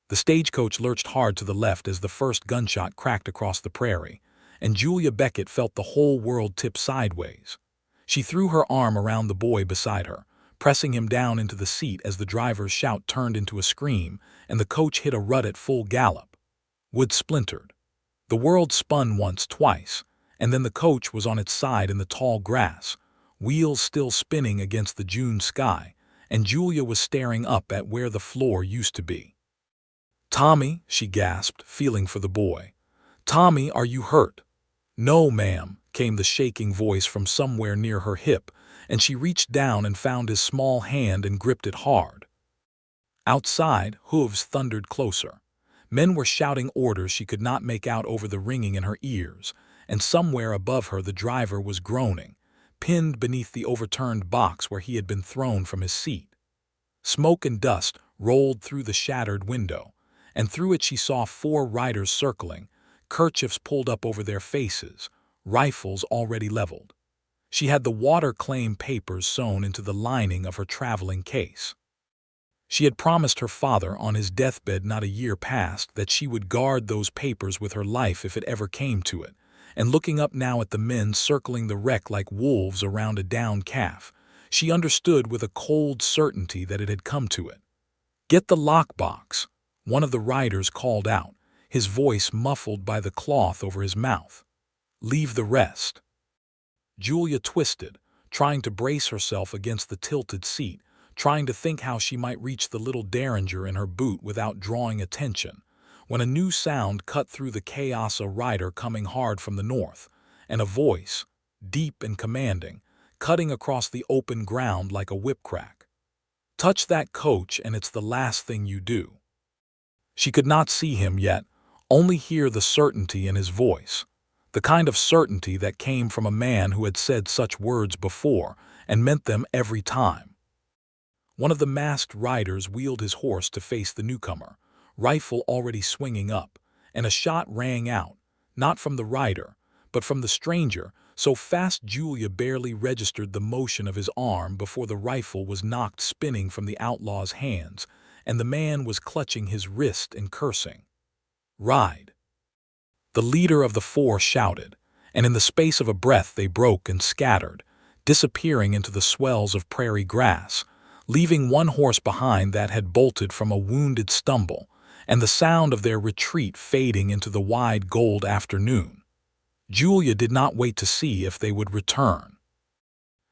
The stagecoach lurched hard to the left as the first gunshot cracked across the prairie, and Julia Beckett felt the whole world tip sideways. She threw her arm around the boy beside her, pressing him down into the seat as the driver's shout turned into a scream, and the coach hit a rut at full gallop. Wood splintered. The world spun once, twice, and then the coach was on its side in the tall grass, wheels still spinning against the June sky, and Julia was staring up at where the floor used to be. "Tommy," she gasped, feeling for the boy. "Tommy, are you hurt?" "No, ma'am," came the shaking voice from somewhere near her hip, and she reached down and found his small hand and gripped it hard. Outside, hooves thundered closer. Men were shouting orders she could not make out over the ringing in her ears, and somewhere above her the driver was groaning, pinned beneath the overturned box where he had been thrown from his seat. Smoke and dust rolled through the shattered window, and through it she saw 4 riders circling, kerchiefs pulled up over their faces, rifles already leveled. She had the water claim papers sewn into the lining of her traveling case. She had promised her father on his deathbed not a year past that she would guard those papers with her life if it ever came to it, and looking up now at the men circling the wreck like wolves around a downed calf, she understood with a cold certainty that it had come to it. "Get the lockbox," one of the riders called out, his voice muffled by the cloth over his mouth. "Leave the rest." Julia twisted, trying to brace herself against the tilted seat, trying to think how she might reach the little derringer in her boot without drawing attention, when a new sound cut through the chaos, a rider coming hard from the north, and a voice, deep and commanding, cutting across the open ground like a whip crack. "Touch that coach and it's the last thing you do." She could not see him yet, only hear the certainty in his voice, the kind of certainty that came from a man who had said such words before and meant them every time. One of the masked riders wheeled his horse to face the newcomer, rifle already swinging up, and a shot rang out, not from the rider, but from the stranger, so fast Julia barely registered the motion of his arm before the rifle was knocked spinning from the outlaw's hands, and the man was clutching his wrist and cursing. "Ride!" The leader of the 4 shouted, and in the space of a breath they broke and scattered, disappearing into the swells of prairie grass, leaving one horse behind that had bolted from a wounded stumble, and the sound of their retreat fading into the wide gold afternoon. Julia did not wait to see if they would return.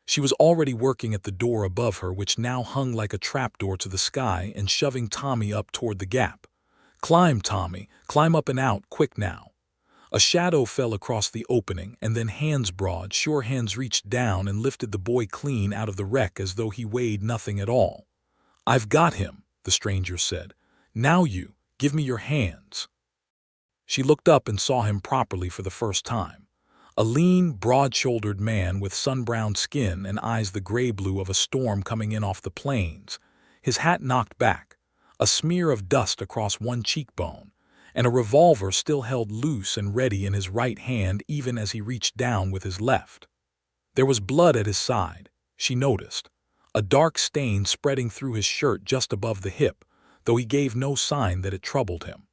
She was already working at the door above her, which now hung like a trapdoor to the sky, and shoving Tommy up toward the gap. "Climb, Tommy, climb up and out, quick now." A shadow fell across the opening, and then hands broad, sure hands reached down and lifted the boy clean out of the wreck as though he weighed nothing at all. "I've got him," the stranger said. "Now you, give me your hands." She looked up and saw him properly for the first time. A lean, broad-shouldered man with sun-browned skin and eyes the gray-blue of a storm coming in off the plains, his hat knocked back, a smear of dust across one cheekbone, and a revolver still held loose and ready in his right hand even as he reached down with his left. There was blood at his side, she noticed, a dark stain spreading through his shirt just above the hip, though he gave no sign that it troubled him.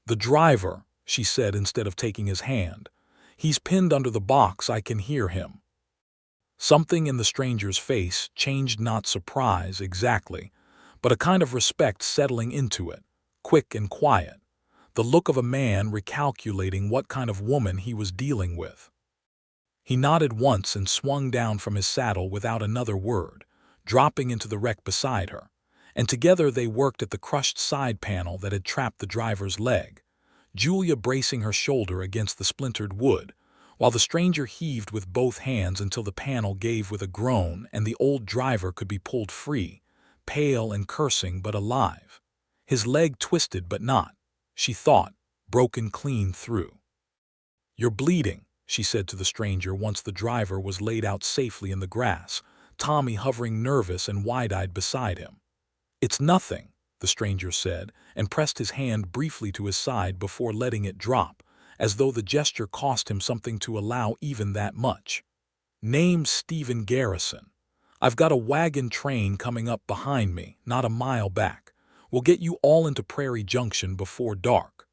"The driver," she said instead of taking his hand. "He's pinned under the box, I can hear him." Something in the stranger's face changed, not surprise exactly, but a kind of respect settling into it, quick and quiet. The look of a man recalculating what kind of woman he was dealing with. He nodded once and swung down from his saddle without another word, dropping into the wreck beside her, and together they worked at the crushed side panel that had trapped the driver's leg, Julia bracing her shoulder against the splintered wood, while the stranger heaved with both hands until the panel gave with a groan and the old driver could be pulled free, pale and cursing but alive. His leg twisted but not, she thought, broken clean through. "You're bleeding," she said to the stranger once the driver was laid out safely in the grass, Tommy hovering nervous and wide-eyed beside him. "It's nothing," the stranger said, and pressed his hand briefly to his side before letting it drop, as though the gesture cost him something to allow even that much. "Name's Stephen Garrison. I've got a wagon train coming up behind me, not a mile back. We'll get you all into Prairie Junction before dark."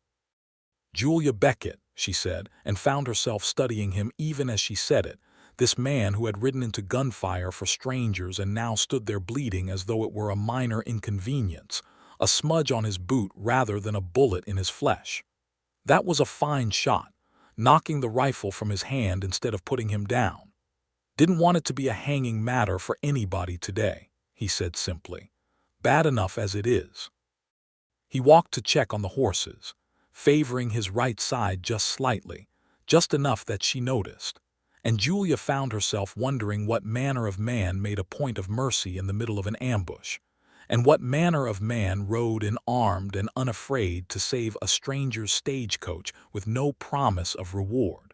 "Julia Beckett," she said, and found herself studying him even as she said it, this man who had ridden into gunfire for strangers and now stood there bleeding as though it were a minor inconvenience, a smudge on his boot rather than a bullet in his flesh. That was a fine shot, knocking the rifle from his hand instead of putting him down. "Didn't want it to be a hanging matter for anybody today," he said simply. "Bad enough as it is." He walked to check on the horses, favoring his right side just slightly, just enough that she noticed, and Julia found herself wondering what manner of man made a point of mercy in the middle of an ambush, and what manner of man rode in armed and unafraid to save a stranger's stagecoach with no promise of reward.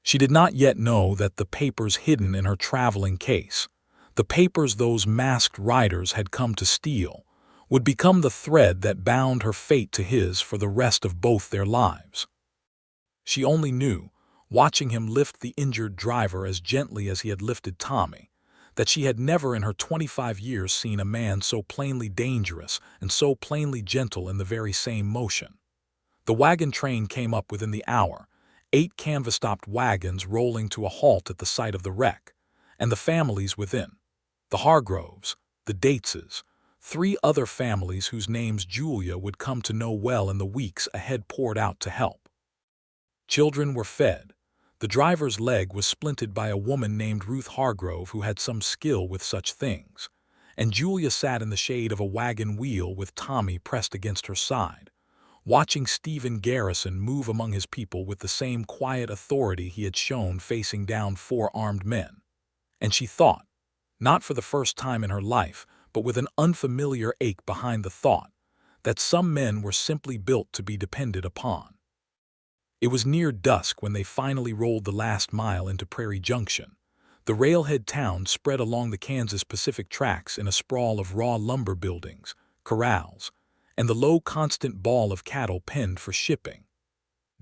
She did not yet know that the papers hidden in her traveling case, the papers those masked riders had come to steal, would become the thread that bound her fate to his for the rest of both their lives. She only knew, watching him lift the injured driver as gently as he had lifted Tommy, that she had never in her 25 years seen a man so plainly dangerous and so plainly gentle in the very same motion. The wagon train came up within the hour, 8 canvas-topped wagons rolling to a halt at the sight of the wreck, and the families within, the Hargroves, the Dateses, 3 other families whose names Julia would come to know well in the weeks ahead poured out to help. Children were fed. The driver's leg was splinted by a woman named Ruth Hargrove who had some skill with such things, and Julia sat in the shade of a wagon wheel with Tommy pressed against her side, watching Stephen Garrison move among his people with the same quiet authority he had shown facing down 4 armed men. And she thought, not for the first time in her life, but with an unfamiliar ache behind the thought, that some men were simply built to be depended upon. It was near dusk when they finally rolled the last mile into Prairie Junction, the railhead town spread along the Kansas Pacific tracks in a sprawl of raw lumber buildings, corrals, and the low constant ball of cattle penned for shipping.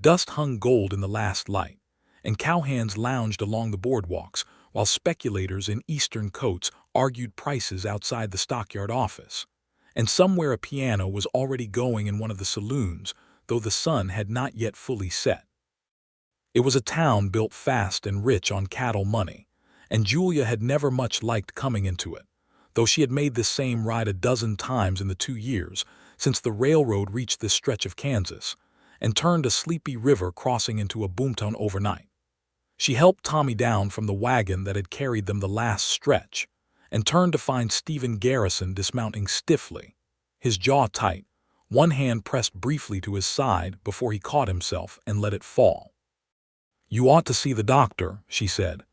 Dust hung gold in the last light, and cowhands lounged along the boardwalks, while speculators in eastern coats argued prices outside the stockyard office, and somewhere a piano was already going in one of the saloons, though the sun had not yet fully set. It was a town built fast and rich on cattle money, and Julia had never much liked coming into it, though she had made this same ride a dozen times in the 2 years since the railroad reached this stretch of Kansas, and turned a sleepy river crossing into a boomtown overnight. She helped Tommy down from the wagon that had carried them the last stretch, and turned to find Stephen Garrison dismounting stiffly, his jaw tight, one hand pressed briefly to his side before he caught himself and let it fall. "You ought to see the doctor," she said.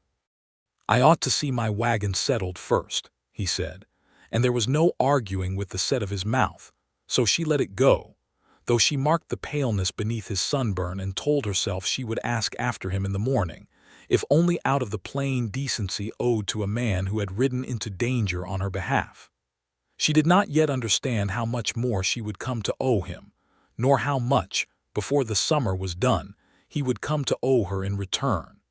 "I ought to see my wagon settled first," he said, and there was no arguing with the set of his mouth, so she let it go, though she marked the paleness beneath his sunburn and told herself she would ask after him in the morning, if only out of the plain decency owed to a man who had ridden into danger on her behalf. She did not yet understand how much more she would come to owe him, nor how much, before the summer was done, he would come to owe her in return.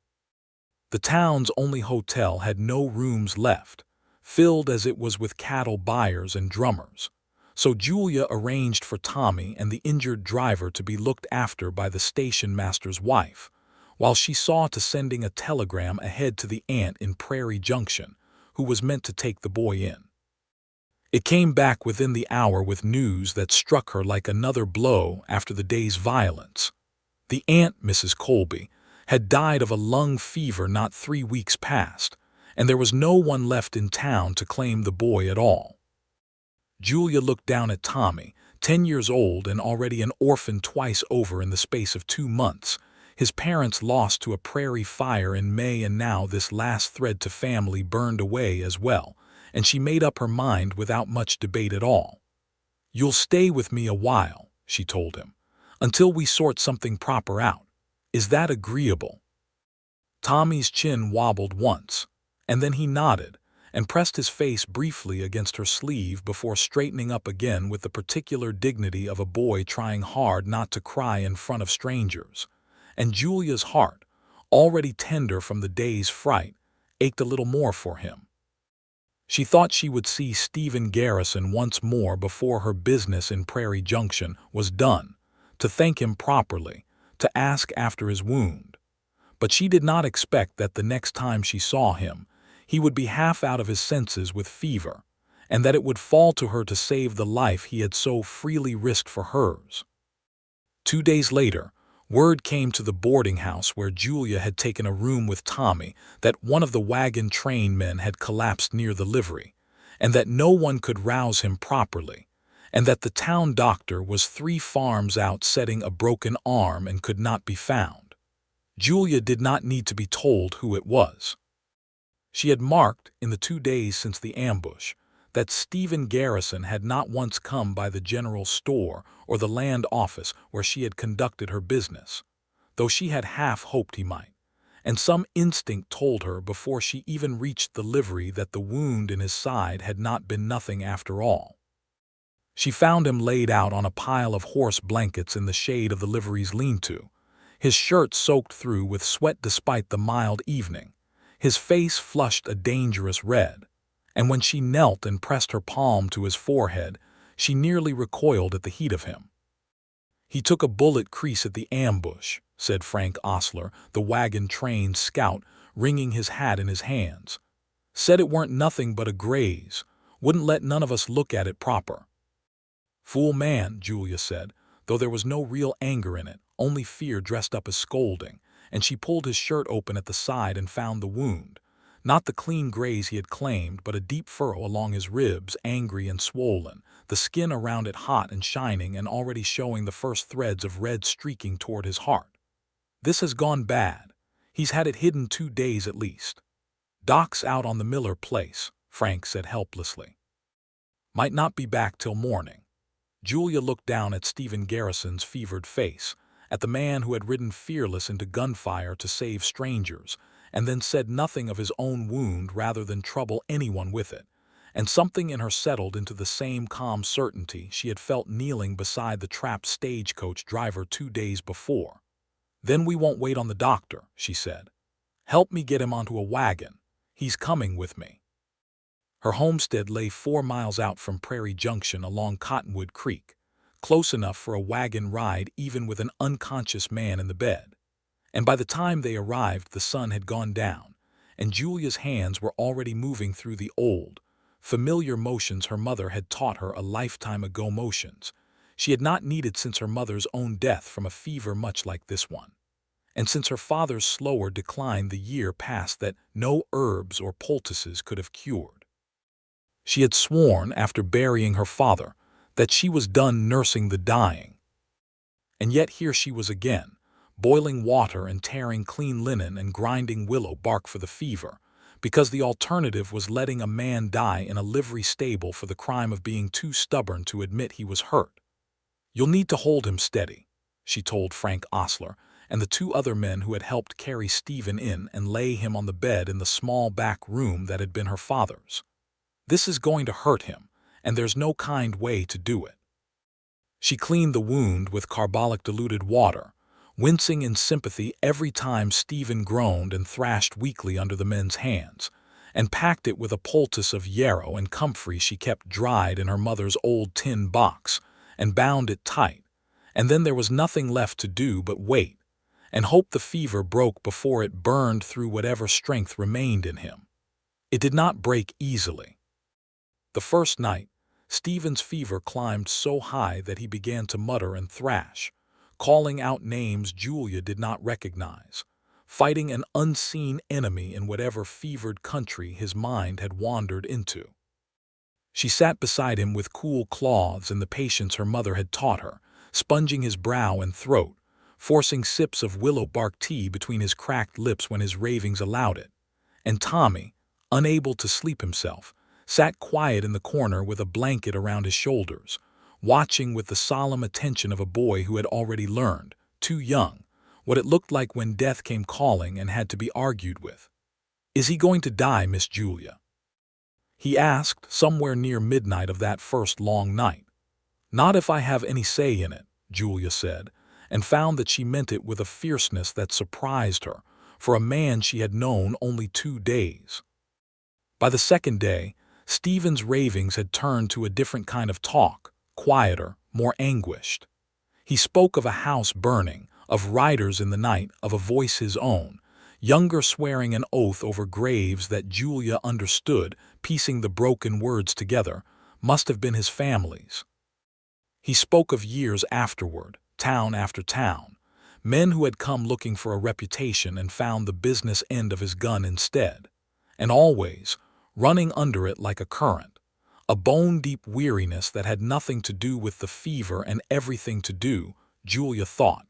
The town's only hotel had no rooms left, filled as it was with cattle buyers and drummers, so Julia arranged for Tommy and the injured driver to be looked after by the station master's wife, while she saw to sending a telegram ahead to the aunt in Prairie Junction, who was meant to take the boy in. It came back within the hour with news that struck her like another blow after the day's violence. The aunt, Mrs. Colby, had died of a lung fever not 3 weeks past, and there was no one left in town to claim the boy at all. Julia looked down at Tommy, 10 years old and already an orphan twice over in the space of 2 months, his parents lost to a prairie fire in May, and now this last thread to family burned away as well, and she made up her mind without much debate at all. "You'll stay with me a while," she told him, "until we sort something proper out. Is that agreeable?" Tommy's chin wobbled once, and then he nodded and pressed his face briefly against her sleeve before straightening up again with the particular dignity of a boy trying hard not to cry in front of strangers, and Julia's heart, already tender from the day's fright, ached a little more for him. She thought she would see Stephen Garrison once more before her business in Prairie Junction was done, to thank him properly, to ask after his wound. But she did not expect that the next time she saw him, he would be half out of his senses with fever, and that it would fall to her to save the life he had so freely risked for hers. 2 days later, word came to the boarding house where Julia had taken a room with Tommy that one of the wagon train men had collapsed near the livery, and that no one could rouse him properly, and that the town doctor was 3 farms out setting a broken arm and could not be found. Julia did not need to be told who it was. She had marked, in the 2 days since the ambush, that Stephen Garrison had not once come by the general store or the land office where she had conducted her business, though she had half hoped he might, and some instinct told her before she even reached the livery that the wound in his side had not been nothing after all. She found him laid out on a pile of horse blankets in the shade of the livery's lean-to, his shirt soaked through with sweat despite the mild evening, his face flushed a dangerous red, and when she knelt and pressed her palm to his forehead, she nearly recoiled at the heat of him. "He took a bullet crease at the ambush," said Frank Osler, the wagon train scout, wringing his hat in his hands. "Said it weren't nothing but a graze, wouldn't let none of us look at it proper." "Fool man," Julia said, though there was no real anger in it, only fear dressed up as scolding, and she pulled his shirt open at the side and found the wound. Not the clean graze he had claimed, but a deep furrow along his ribs, angry and swollen, the skin around it hot and shining and already showing the first threads of red streaking toward his heart. "This has gone bad. He's had it hidden 2 days at least." "Doc's out on the Miller place," Frank said helplessly. "Might not be back till morning." Julia looked down at Stephen Garrison's fevered face, at the man who had ridden fearless into gunfire to save strangers, and then said nothing of his own wound rather than trouble anyone with it, and something in her settled into the same calm certainty she had felt kneeling beside the trapped stagecoach driver 2 days before. "Then we won't wait on the doctor," she said. "Help me get him onto a wagon. He's coming with me." Her homestead lay 4 miles out from Prairie Junction along Cottonwood Creek, close enough for a wagon ride even with an unconscious man in the bed. And by the time they arrived, the sun had gone down, and Julia's hands were already moving through the old, familiar motions her mother had taught her a lifetime ago, motions she had not needed since her mother's own death from a fever much like this one, and since her father's slower decline the year past that no herbs or poultices could have cured. She had sworn, after burying her father, that she was done nursing the dying. And yet here she was again, boiling water and tearing clean linen and grinding willow bark for the fever, because the alternative was letting a man die in a livery stable for the crime of being too stubborn to admit he was hurt. "You'll need to hold him steady," she told Frank Osler and the 2 other men who had helped carry Stephen in and lay him on the bed in the small back room that had been her father's. "This is going to hurt him, and there's no kind way to do it." She cleaned the wound with carbolic diluted water, wincing in sympathy every time Stephen groaned and thrashed weakly under the men's hands, and packed it with a poultice of yarrow and comfrey she kept dried in her mother's old tin box, and bound it tight, and then there was nothing left to do but wait, and hope the fever broke before it burned through whatever strength remained in him. It did not break easily. The first night, Stephen's fever climbed so high that he began to mutter and thrash, calling out names Julia did not recognize, fighting an unseen enemy in whatever fevered country his mind had wandered into. She sat beside him with cool cloths and the patience her mother had taught her, sponging his brow and throat, forcing sips of willow bark tea between his cracked lips when his ravings allowed it. And Tommy, unable to sleep himself, sat quiet in the corner with a blanket around his shoulders, watching with the solemn attention of a boy who had already learned, too young, what it looked like when death came calling and had to be argued with. "Is he going to die, Miss Julia?" he asked somewhere near midnight of that first long night. "Not if I have any say in it," Julia said, and found that she meant it with a fierceness that surprised her, for a man she had known only 2 days. By the second day, Stephen's ravings had turned to a different kind of talk, quieter, more anguished. He spoke of a house burning, of riders in the night, of a voice his own, younger swearing an oath over graves that Julia understood, piecing the broken words together, must have been his family's. He spoke of years afterward, town after town, men who had come looking for a reputation and found the business end of his gun instead, and always, running under it like a current, a bone-deep weariness that had nothing to do with the fever and everything to do, Julia thought,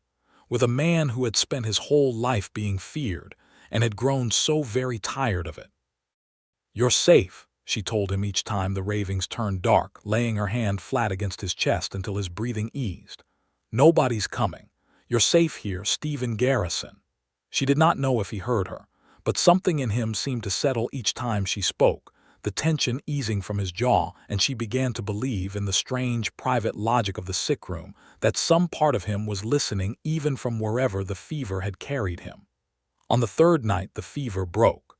with a man who had spent his whole life being feared and had grown so very tired of it. "You're safe," she told him each time the ravings turned dark, laying her hand flat against his chest until his breathing eased. "Nobody's coming. You're safe here, Stephen Garrison." She did not know if he heard her, but something in him seemed to settle each time she spoke, the tension easing from his jaw, and she began to believe in the strange private logic of the sick room, that some part of him was listening even from wherever the fever had carried him. On the third night the fever broke.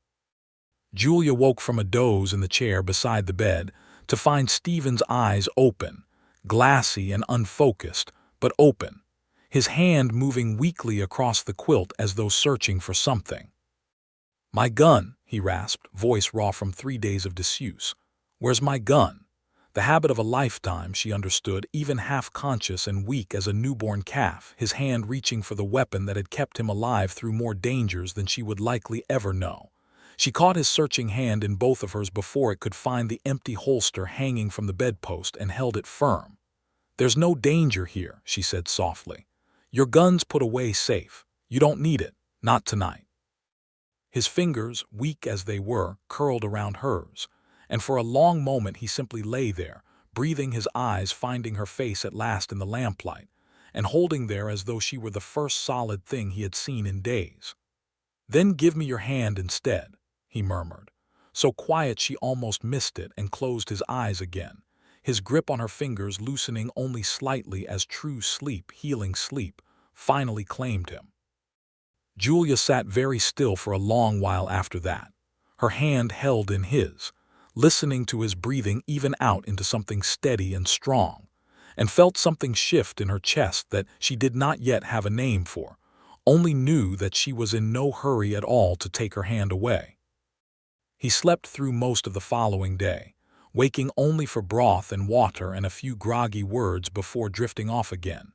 Julia woke from a doze in the chair beside the bed to find Stephen's eyes open, glassy and unfocused, but open, his hand moving weakly across the quilt as though searching for something. "My gun," he rasped, voice raw from 3 days of disuse. "Where's my gun?" The habit of a lifetime, she understood, even half-conscious and weak as a newborn calf, his hand reaching for the weapon that had kept him alive through more dangers than she would likely ever know. She caught his searching hand in both of hers before it could find the empty holster hanging from the bedpost and held it firm. "There's no danger here," she said softly. "Your gun's put away safe. You don't need it, not tonight." His fingers, weak as they were, curled around hers, and for a long moment he simply lay there, breathing, his eyes finding her face at last in the lamplight, and holding there as though she were the first solid thing he had seen in days. "Then give me your hand instead," he murmured, so quiet she almost missed it, and closed his eyes again, his grip on her fingers loosening only slightly as true sleep, healing sleep, finally claimed him. Julia sat very still for a long while after that, her hand held in his, listening to his breathing even out into something steady and strong, and felt something shift in her chest that she did not yet have a name for, only knew that she was in no hurry at all to take her hand away. He slept through most of the following day, waking only for broth and water and a few groggy words before drifting off again.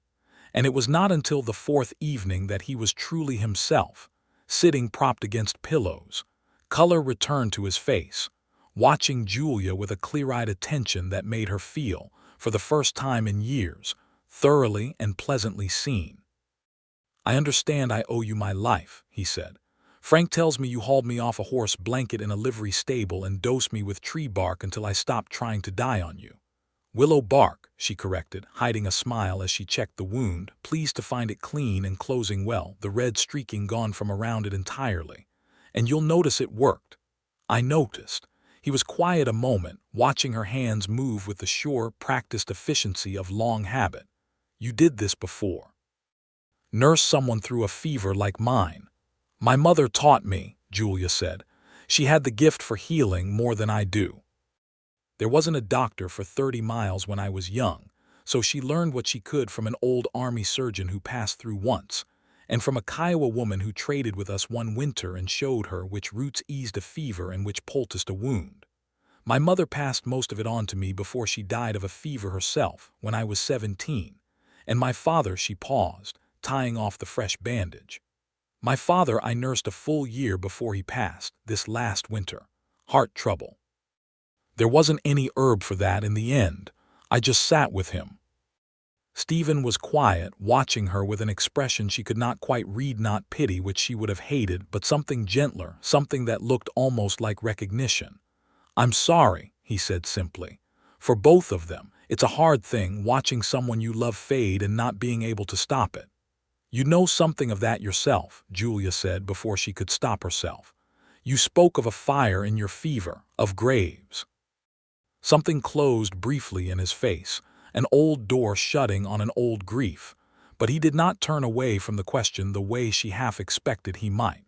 And it was not until the fourth evening that he was truly himself, sitting propped against pillows, color returned to his face, watching Julia with a clear-eyed attention that made her feel, for the first time in years, thoroughly and pleasantly seen. "I understand I owe you my life," he said. "Frank tells me you hauled me off a horse blanket in a livery stable and dosed me with tree bark until I stopped trying to die on you." "Willow bark," she corrected, hiding a smile as she checked the wound, pleased to find it clean and closing well, the red streaking gone from around it entirely. "And you'll notice it worked." "I noticed." He was quiet a moment, watching her hands move with the sure, practiced efficiency of long habit. "You did this before. Nurse someone through a fever like mine." "My mother taught me," Julia said. "She had the gift for healing more than I do. There wasn't a doctor for 30 miles when I was young, so she learned what she could from an old army surgeon who passed through once, and from a Kiowa woman who traded with us one winter and showed her which roots eased a fever and which poulticed a wound. My mother passed most of it on to me before she died of a fever herself, when I was 17, and my father," she paused, tying off the fresh bandage. "My father I nursed a full year before he passed, this last winter. Heart trouble. There wasn't any herb for that in the end. I just sat with him." Stephen was quiet, watching her with an expression she could not quite read, not pity, which she would have hated, but something gentler, something that looked almost like recognition. "I'm sorry," he said simply. "For both of them, it's a hard thing watching someone you love fade and not being able to stop it." "You know something of that yourself," Julia said before she could stop herself. "You spoke of a fire in your fever, of graves." Something closed briefly in his face, an old door shutting on an old grief, but he did not turn away from the question the way she half expected he might.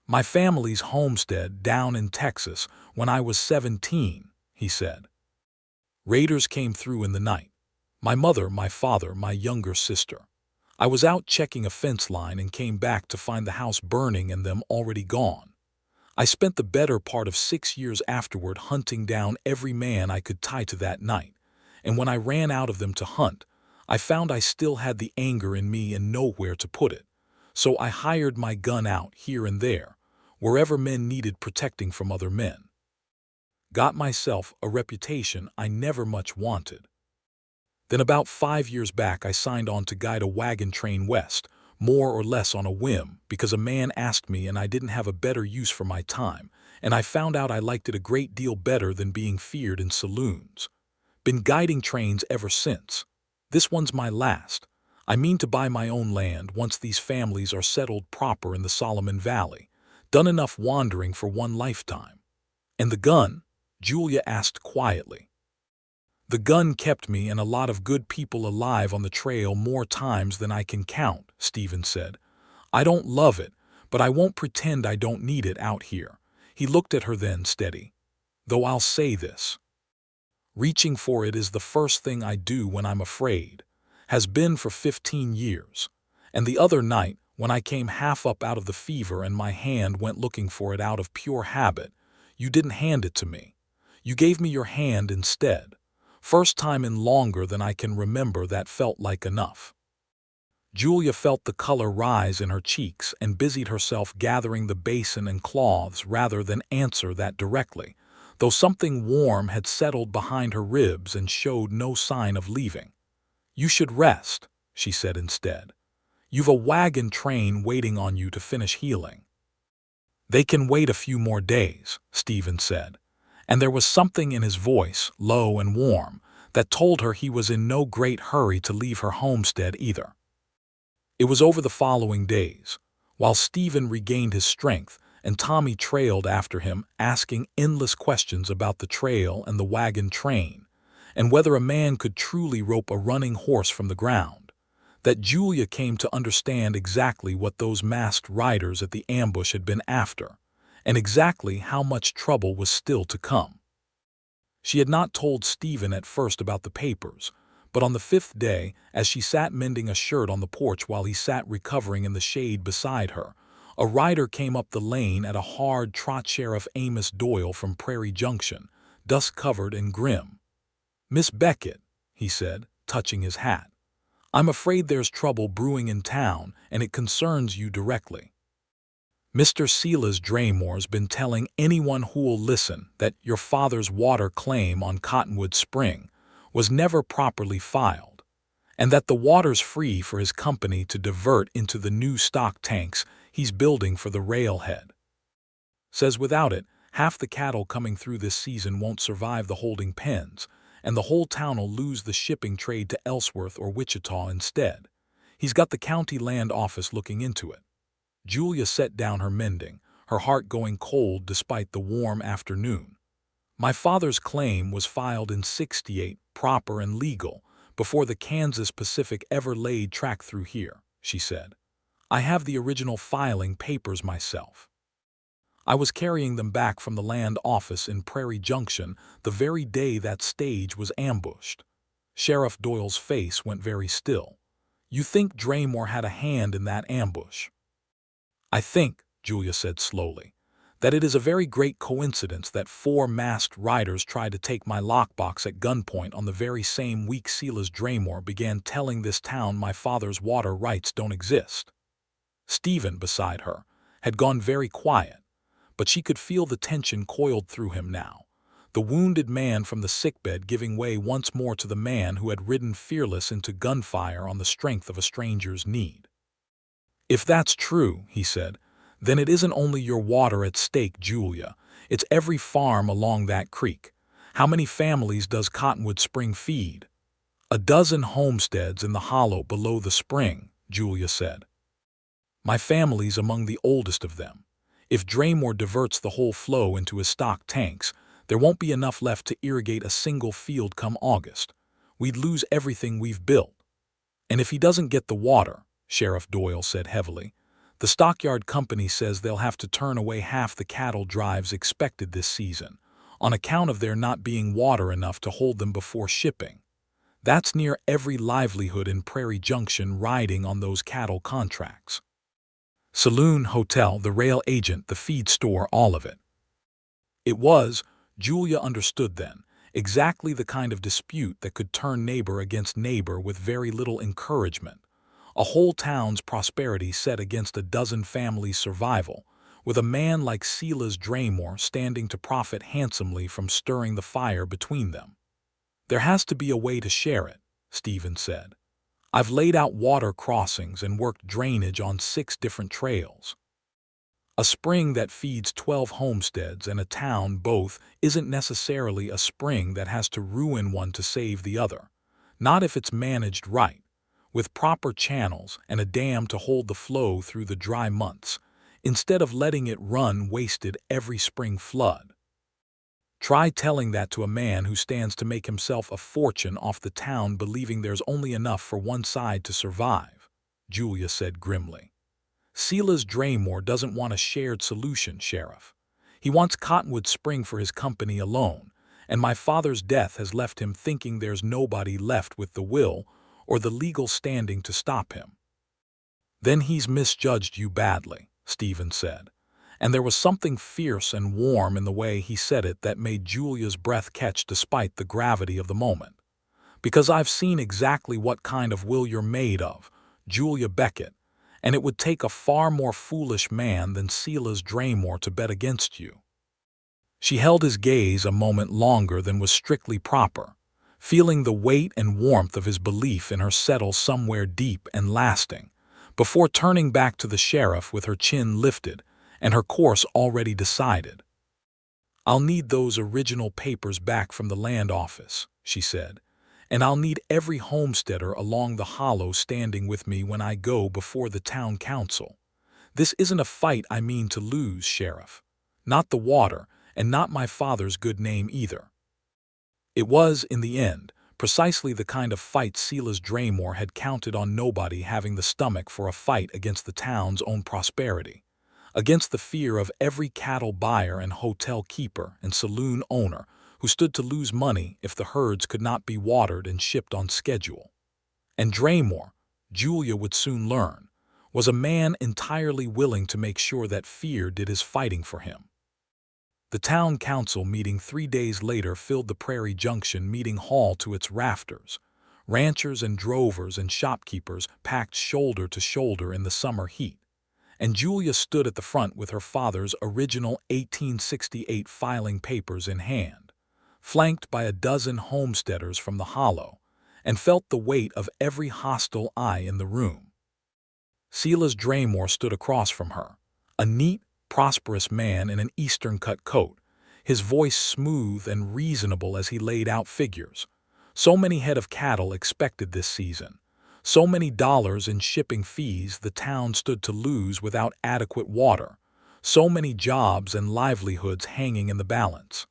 "My family's homestead down in Texas when I was 17, he said. Raiders came through in the night. My mother, my father, my younger sister. I was out checking a fence line and came back to find the house burning and them already gone. I spent the better part of 6 years afterward hunting down every man I could tie to that night, and when I ran out of them to hunt, I found I still had the anger in me and nowhere to put it. So I hired my gun out here and there, wherever men needed protecting from other men. Got myself a reputation I never much wanted. Then about 5 years back I signed on to guide a wagon train west, more or less on a whim, because a man asked me and I didn't have a better use for my time, and I found out I liked it a great deal better than being feared in saloons. Been guiding trains ever since. This one's my last. I mean to buy my own land once these families are settled proper in the Solomon Valley. Done enough wandering for one lifetime. And the gun? Julia asked quietly. The gun kept me and a lot of good people alive on the trail more times than I can count, Stephen said. I don't love it, but I won't pretend I don't need it out here. He looked at her then steady. Though I'll say this. Reaching for it is the first thing I do when I'm afraid. Has been for 15 years. And the other night, when I came half up out of the fever and my hand went looking for it out of pure habit, you didn't hand it to me. You gave me your hand instead. First time in longer than I can remember that felt like enough. Julia felt the color rise in her cheeks and busied herself gathering the basin and cloths rather than answer that directly, though something warm had settled behind her ribs and showed no sign of leaving. You should rest, she said instead. You've a wagon train waiting on you to finish healing. They can wait a few more days, Stephen said, and there was something in his voice, low and warm, that told her he was in no great hurry to leave her homestead either. It was over the following days, while Stephen regained his strength and Tommy trailed after him, asking endless questions about the trail and the wagon train, and whether a man could truly rope a running horse from the ground, that Julia came to understand exactly what those masked riders at the ambush had been after, and exactly how much trouble was still to come. She had not told Stephen at first about the papers, but on the 5th day, as she sat mending a shirt on the porch while he sat recovering in the shade beside her, a rider came up the lane at a hard trot. Sheriff Amos Doyle from Prairie Junction, dust-covered and grim. "Miss Beckett," he said, touching his hat, "I'm afraid there's trouble brewing in town, and it concerns you directly. Mr. Silas Draymore's been telling anyone who'll listen that your father's water claim on Cottonwood Spring was never properly filed, and that the water's free for his company to divert into the new stock tanks he's building for the railhead. Says without it, half the cattle coming through this season won't survive the holding pens, and the whole town'll lose the shipping trade to Ellsworth or Wichita instead. He's got the county land office looking into it." Julia set down her mending, her heart going cold despite the warm afternoon. "My father's claim was filed in '68, proper and legal, before the Kansas Pacific ever laid track through here," she said. "I have the original filing papers myself. I was carrying them back from the land office in Prairie Junction the very day that stage was ambushed." Sheriff Doyle's face went very still. "You think Draymore had a hand in that ambush?" "I think," Julia said slowly, "that it is a very great coincidence that 4 masked riders tried to take my lockbox at gunpoint on the very same week Silas Draymore began telling this town my father's water rights don't exist." Stephen, beside her, had gone very quiet, but she could feel the tension coiled through him now, the wounded man from the sickbed giving way once more to the man who had ridden fearless into gunfire on the strength of a stranger's need. "If that's true," he said, "then it isn't only your water at stake, Julia. It's every farm along that creek. How many families does Cottonwood Spring feed?" "A dozen homesteads in the hollow below the spring," Julia said. "My family's among the oldest of them. If Draymore diverts the whole flow into his stock tanks, there won't be enough left to irrigate a single field come August. We'd lose everything we've built. And if he doesn't get the water," Sheriff Doyle said heavily, "the stockyard company says they'll have to turn away half the cattle drives expected this season, on account of there not being water enough to hold them before shipping. That's near every livelihood in Prairie Junction riding on those cattle contracts. Saloon, hotel, the rail agent, the feed store, all of it. It was, Julia understood then, exactly the kind of dispute that could turn neighbor against neighbor with very little encouragement. A whole town's prosperity set against a dozen families' survival, with a man like Silas Draymore standing to profit handsomely from stirring the fire between them. There has to be a way to share it, Stephen said. I've laid out water crossings and worked drainage on 6 different trails. A spring that feeds 12 homesteads and a town both isn't necessarily a spring that has to ruin one to save the other, not if it's managed right, with proper channels and a dam to hold the flow through the dry months, instead of letting it run wasted every spring flood. Try telling that to a man who stands to make himself a fortune off the town believing there's only enough for one side to survive, Julia said grimly. Silas Draymore doesn't want a shared solution, Sheriff. He wants Cottonwood Spring for his company alone, and my father's death has left him thinking there's nobody left with the will or the legal standing to stop him. Then he's misjudged you badly, Stephen said, and there was something fierce and warm in the way he said it that made Julia's breath catch despite the gravity of the moment. Because I've seen exactly what kind of will you're made of, Julia Beckett, and it would take a far more foolish man than Silas Draymore to bet against you. She held his gaze a moment longer than was strictly proper, feeling the weight and warmth of his belief in her settle somewhere deep and lasting, before turning back to the sheriff with her chin lifted and her course already decided. I'll need those original papers back from the land office, she said, and I'll need every homesteader along the hollow standing with me when I go before the town council. This isn't a fight I mean to lose, Sheriff. Not the water, and not my father's good name either. It was, in the end, precisely the kind of fight Silas Draymore had counted on nobody having the stomach for a fight against the town's own prosperity, against the fear of every cattle buyer and hotel keeper and saloon owner who stood to lose money if the herds could not be watered and shipped on schedule. And Draymore, Julia would soon learn, was a man entirely willing to make sure that fear did his fighting for him. The town council meeting 3 days later filled the Prairie Junction meeting hall to its rafters. Ranchers and drovers and shopkeepers packed shoulder to shoulder in the summer heat, and Julia stood at the front with her father's original 1868 filing papers in hand, flanked by a dozen homesteaders from the hollow, and felt the weight of every hostile eye in the room. Silas Draymore stood across from her, a neat, prosperous man in an Eastern-cut coat, his voice smooth and reasonable as he laid out figures. So many head of cattle expected this season, so many dollars in shipping fees the town stood to lose without adequate water, so many jobs and livelihoods hanging in the balance.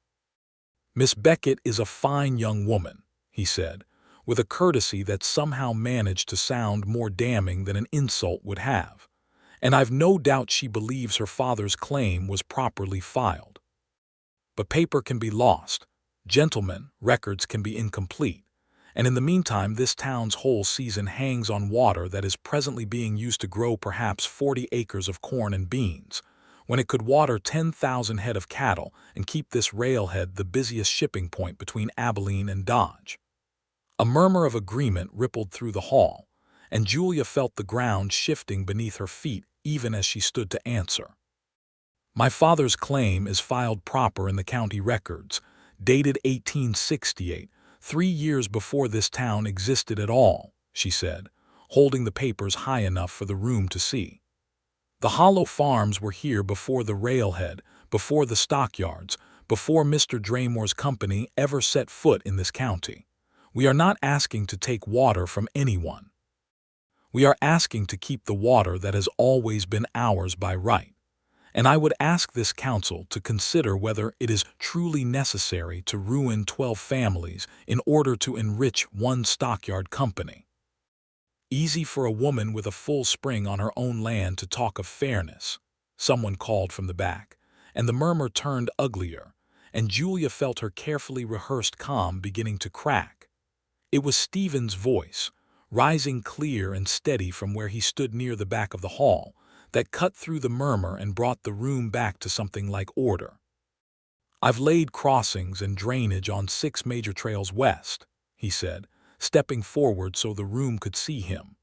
Miss Beckett is a fine young woman, he said, with a courtesy that somehow managed to sound more damning than an insult would have, and I've no doubt she believes her father's claim was properly filed. But paper can be lost, gentlemen, records can be incomplete, and in the meantime this town's whole season hangs on water that is presently being used to grow perhaps 40 acres of corn and beans, when it could water 10,000 head of cattle and keep this railhead the busiest shipping point between Abilene and Dodge. A murmur of agreement rippled through the hall, and Julia felt the ground shifting beneath her feet even as she stood to answer. My father's claim is filed proper in the county records, dated 1868, 3 years before this town existed at all, she said, holding the papers high enough for the room to see. The hollow farms were here before the railhead, before the stockyards, before Mr. Draymore's company ever set foot in this county. We are not asking to take water from anyone. We are asking to keep the water that has always been ours by right. And I would ask this council to consider whether it is truly necessary to ruin 12 families in order to enrich one stockyard company. Easy for a woman with a full spring on her own land to talk of fairness, someone called from the back, and the murmur turned uglier, and Julia felt her carefully rehearsed calm beginning to crack. It was Stephen's voice, rising clear and steady from where he stood near the back of the hall, that cut through the murmur and brought the room back to something like order. "I've laid crossings and drainage on 6 major trails west," he said, stepping forward so the room could see him.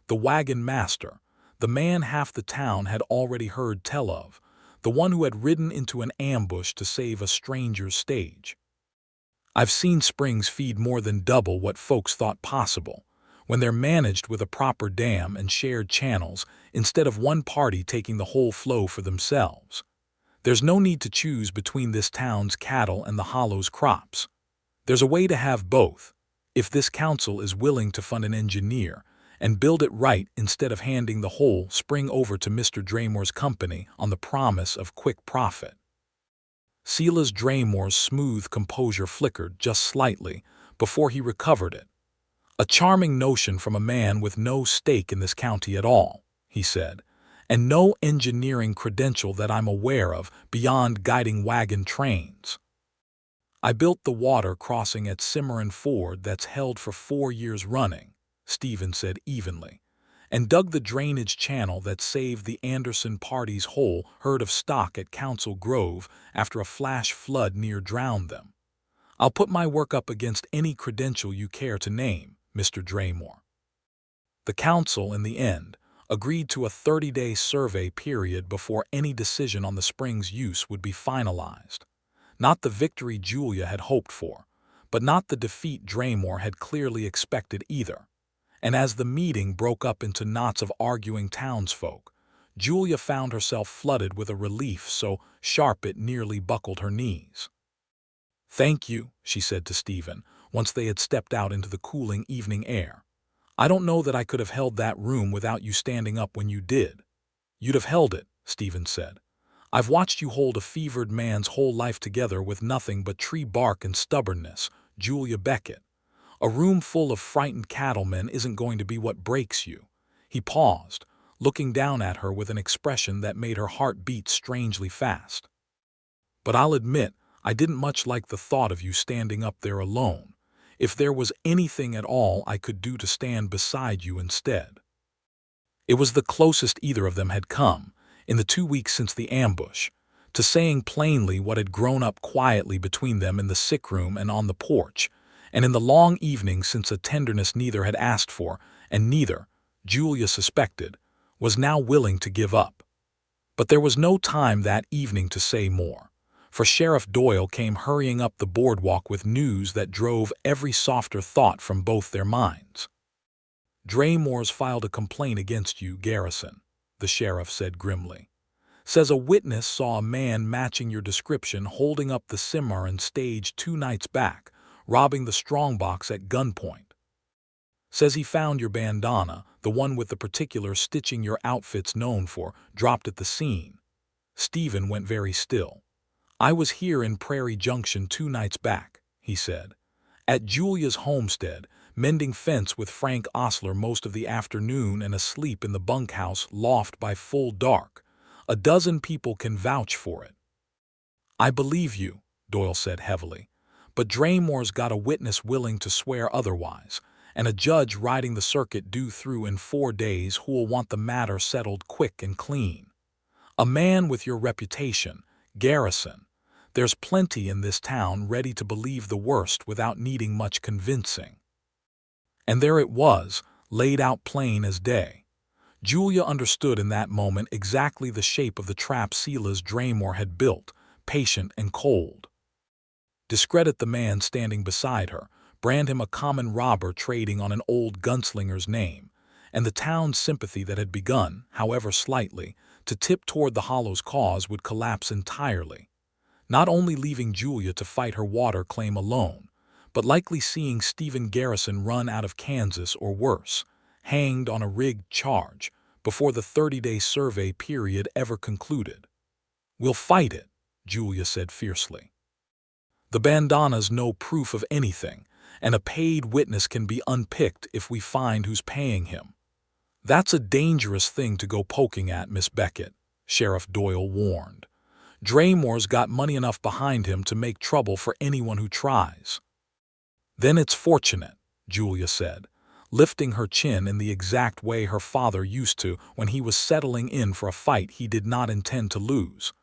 The wagon master, the man half the town had already heard tell of, the one who had ridden into an ambush to save a stranger's stage. "I've seen springs feed more than double what folks thought possible, when they're managed with a proper dam and shared channels instead of one party taking the whole flow for themselves. There's no need to choose between this town's cattle and the hollow's crops. There's a way to have both, if this council is willing to fund an engineer and build it right instead of handing the whole spring over to Mr. Draymore's company on the promise of quick profit." Silas Draymore's smooth composure flickered just slightly before he recovered it. "A charming notion from a man with no stake in this county at all," he said, "and no engineering credential that I'm aware of beyond guiding wagon trains." "I built the water crossing at Cimarron Ford that's held for 4 years running," Stephen said evenly, "and dug the drainage channel that saved the Anderson party's whole herd of stock at Council Grove after a flash flood near drowned them. I'll put my work up against any credential you care to name, Mr. Draymore." The council, in the end, agreed to a 30-day survey period before any decision on the spring's use would be finalized. Not the victory Julia had hoped for, but not the defeat Draymore had clearly expected either. And as the meeting broke up into knots of arguing townsfolk, Julia found herself flooded with a relief so sharp it nearly buckled her knees. "Thank you," she said to Stephen, once they had stepped out into the cooling evening air. "I don't know that I could have held that room without you standing up when you did." "You'd have held it," Stephen said. "I've watched you hold a fevered man's whole life together with nothing but tree bark and stubbornness, Julia Beckett. A room full of frightened cattlemen isn't going to be what breaks you." He paused, looking down at her with an expression that made her heart beat strangely fast. "But I'll admit, I didn't much like the thought of you standing up there alone. If there was anything at all I could do to stand beside you instead." It was the closest either of them had come, in the 2 weeks since the ambush, to saying plainly what had grown up quietly between them in the sick room and on the porch, and in the long evening since a tenderness neither had asked for, and neither, Julia suspected, was now willing to give up. But there was no time that evening to say more, for Sheriff Doyle came hurrying up the boardwalk with news that drove every softer thought from both their minds. "Draymore's filed a complaint against you, Garrison," the sheriff said grimly. "Says a witness saw a man matching your description holding up the Cimarron stage 2 nights back, robbing the strongbox at gunpoint. Says he found your bandana, the one with the particular stitching your outfit's known for, dropped at the scene." Stephen went very still. "I was here in Prairie Junction 2 nights back," he said, "at Julia's homestead, mending fence with Frank Osler most of the afternoon and asleep in the bunkhouse loft by full dark. A dozen people can vouch for it." "I believe you," Doyle said heavily, "but Draymore's got a witness willing to swear otherwise, and a judge riding the circuit due through in 4 days who'll want the matter settled quick and clean. A man with your reputation, Garrison, there's plenty in this town ready to believe the worst without needing much convincing." And there it was, laid out plain as day. Julia understood in that moment exactly the shape of the trap Silas Draymore had built, patient and cold. Discredit the man standing beside her, brand him a common robber trading on an old gunslinger's name, and the town's sympathy that had begun, however slightly, to tip toward the Hollow's cause would collapse entirely, not only leaving Julia to fight her water claim alone, but likely seeing Stephen Garrison run out of Kansas or worse, hanged on a rigged charge, before the 30-day survey period ever concluded. "We'll fight it," Julia said fiercely. "The bandana's no proof of anything, and a paid witness can be unpicked if we find who's paying him." "That's a dangerous thing to go poking at, Miss Beckett," Sheriff Doyle warned. Draymore's got money enough behind him to make trouble for anyone who tries." "Then it's fortunate," Julia said, lifting her chin in the exact way her father used to when he was settling in for a fight he did not intend to lose,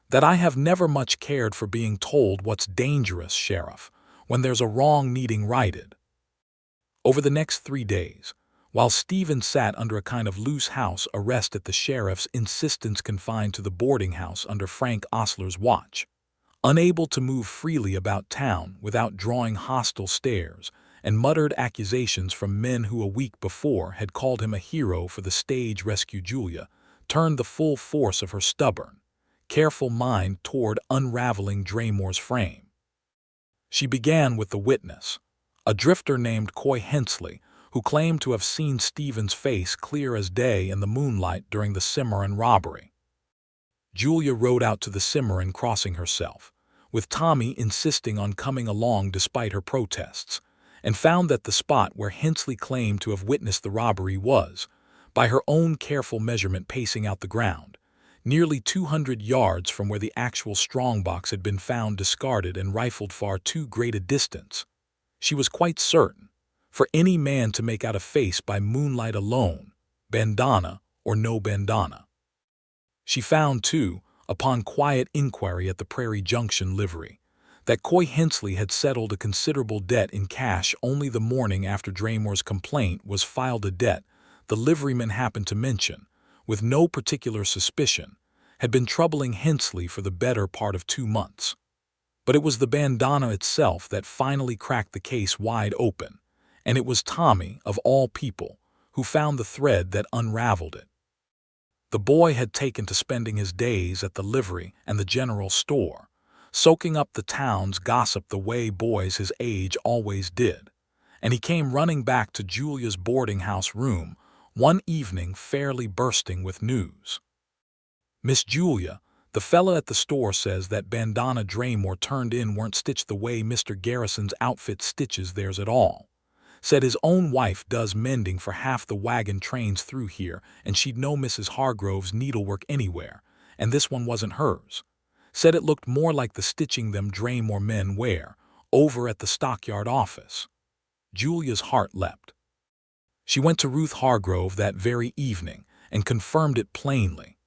"that I have never much cared for being told what's dangerous, Sheriff, when there's a wrong needing righted." Over the next 3 days, while Stephen sat under a kind of loose house arrest at the sheriff's insistence confined to the boarding house under Frank Osler's watch, unable to move freely about town without drawing hostile stares and muttered accusations from men who a week before had called him a hero for the stage rescue, Julia turned the full force of her stubborn, careful mind toward unraveling Draymore's frame. She began with the witness, a drifter named Coy Hensley, who claimed to have seen Stephen's face clear as day in the moonlight during the Cimarron robbery. Julia rode out to the Cimarron crossing herself, with Tommy insisting on coming along despite her protests, and found that the spot where Hensley claimed to have witnessed the robbery was, by her own careful measurement pacing out the ground, nearly 200 yards from where the actual strongbox had been found discarded and rifled far too great a distance. She was quite certain, for any man to make out a face by moonlight alone, bandana or no bandana. She found, too, upon quiet inquiry at the Prairie Junction livery, that Coy Hensley had settled a considerable debt in cash only the morning after Draymore's complaint was filed, a debt the liveryman happened to mention, with no particular suspicion, had been troubling Hensley for the better part of 2 months. But it was the bandana itself that finally cracked the case wide open, and it was Tommy, of all people, who found the thread that unraveled it. The boy had taken to spending his days at the livery and the general store, soaking up the town's gossip the way boys his age always did, and he came running back to Julia's boarding-house room one evening fairly bursting with news. "Miss Julia, the fella at the store says that bandana Draymore turned in weren't stitched the way Mr. Garrison's outfit stitches theirs at all. Said his own wife does mending for half the wagon trains through here, and she'd know Mrs. Hargrove's needlework anywhere, and this one wasn't hers. Said it looked more like the stitching them Draymore men wear, over at the stockyard office." Julia's heart leapt. She went to Ruth Hargrove that very evening and confirmed it plainly.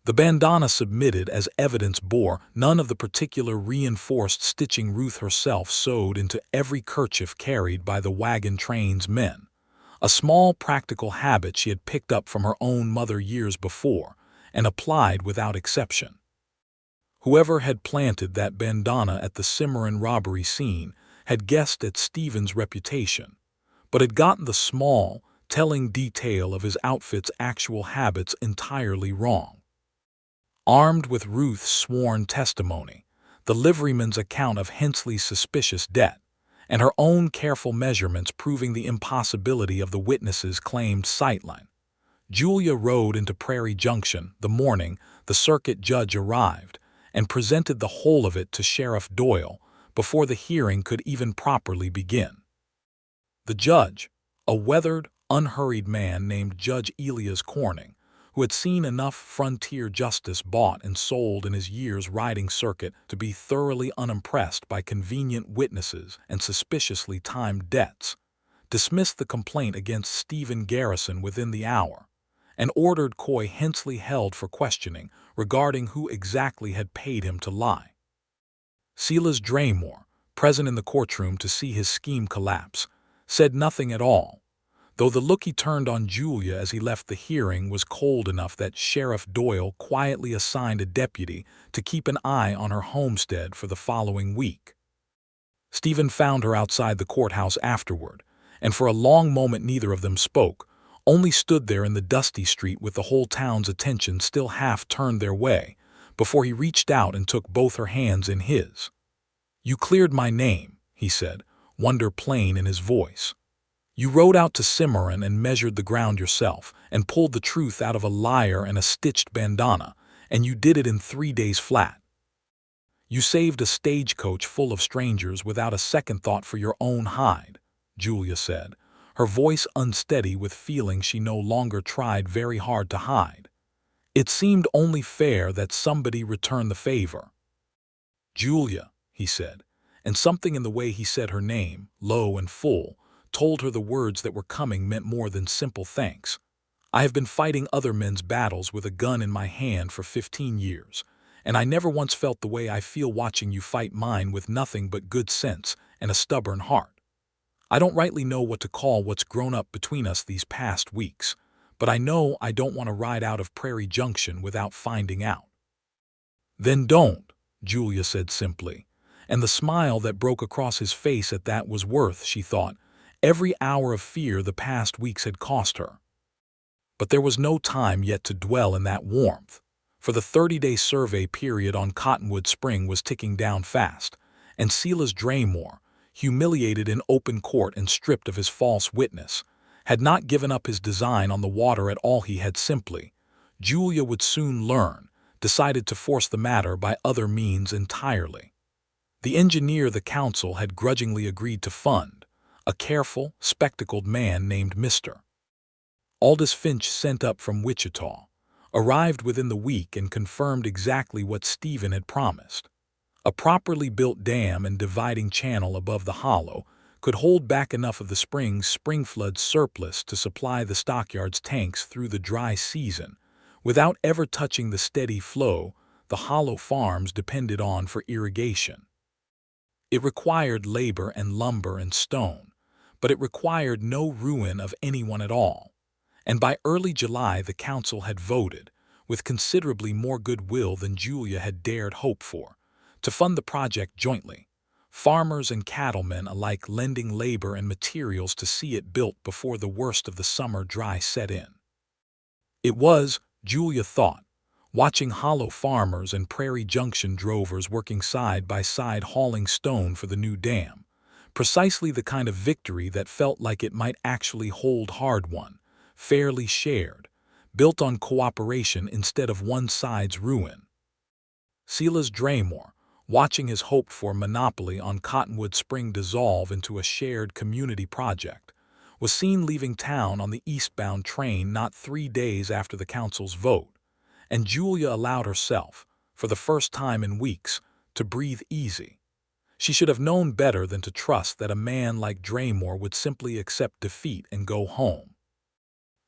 The bandana submitted as evidence bore none of the particular reinforced stitching Ruth herself sewed into every kerchief carried by the wagon train's men, a small practical habit she had picked up from her own mother years before and applied without exception. Whoever had planted that bandana at the Cimarron robbery scene had guessed at Stephen's reputation, but had gotten the small, telling detail of his outfit's actual habits entirely wrong. Armed with Ruth's sworn testimony, the liveryman's account of Hensley's suspicious debt, and her own careful measurements proving the impossibility of the witness's claimed sightline, Julia rode into Prairie Junction the morning the circuit judge arrived and presented the whole of it to Sheriff Doyle before the hearing could even properly begin. The judge, a weathered, unhurried man named Judge Elias Corning, who had seen enough frontier justice bought and sold in his year's riding circuit to be thoroughly unimpressed by convenient witnesses and suspiciously timed debts, dismissed the complaint against Stephen Garrison within the hour, and ordered Coy Hensley held for questioning regarding who exactly had paid him to lie. Silas Draymore, present in the courtroom to see his scheme collapse, said nothing at all, though the look he turned on Julia as he left the hearing was cold enough that Sheriff Doyle quietly assigned a deputy to keep an eye on her homestead for the following week. Stephen found her outside the courthouse afterward, and for a long moment neither of them spoke, only stood there in the dusty street with the whole town's attention still half turned their way, before he reached out and took both her hands in his. "You cleared my name," he said, wonder plain in his voice. "You rode out to Cimarron and measured the ground yourself and pulled the truth out of a liar and a stitched bandana, and you did it in 3 days flat. You saved a stagecoach full of strangers without a second thought for your own hide," Julia said, her voice unsteady with feeling she no longer tried very hard to hide. It seemed only fair that somebody return the favor. "Julia," he said, and something in the way he said her name, low and full, told her the words that were coming meant more than simple thanks. "I have been fighting other men's battles with a gun in my hand for 15 years, and I never once felt the way I feel watching you fight mine with nothing but good sense and a stubborn heart. I don't rightly know what to call what's grown up between us these past weeks, but I know I don't want to ride out of Prairie Junction without finding out." "Then don't," Julia said simply, and the smile that broke across his face at that was worth, she thought, every hour of fear the past weeks had cost her. But there was no time yet to dwell in that warmth, for the 30-day survey period on Cottonwood Spring was ticking down fast, and Silas Draymore, humiliated in open court and stripped of his false witness, had not given up his design on the water at all. He had simply, Julia would soon learn, decided to force the matter by other means entirely. The engineer the council had grudgingly agreed to fund, a careful, spectacled man named Mr. Aldous Finch, sent up from Wichita, arrived within the week and confirmed exactly what Stephen had promised. A properly built dam and dividing channel above the hollow could hold back enough of the spring flood surplus to supply the stockyards tanks through the dry season, without ever touching the steady flow the hollow farms depended on for irrigation. It required labor and lumber and stone, but it required no ruin of anyone at all. And by early July the council had voted, with considerably more goodwill than Julia had dared hope for, to fund the project jointly, farmers and cattlemen alike lending labor and materials to see it built before the worst of the summer dry set in. It was, Julia thought, watching hollow farmers and Prairie Junction drovers working side by side hauling stone for the new dam, precisely the kind of victory that felt like it might actually hold hard-won, fairly shared, built on cooperation instead of one side's ruin. Silas Draymore, watching his hoped-for monopoly on Cottonwood Spring dissolve into a shared community project, was seen leaving town on the eastbound train not 3 days after the council's vote, and Julia allowed herself, for the first time in weeks, to breathe easy. She should have known better than to trust that a man like Draymore would simply accept defeat and go home.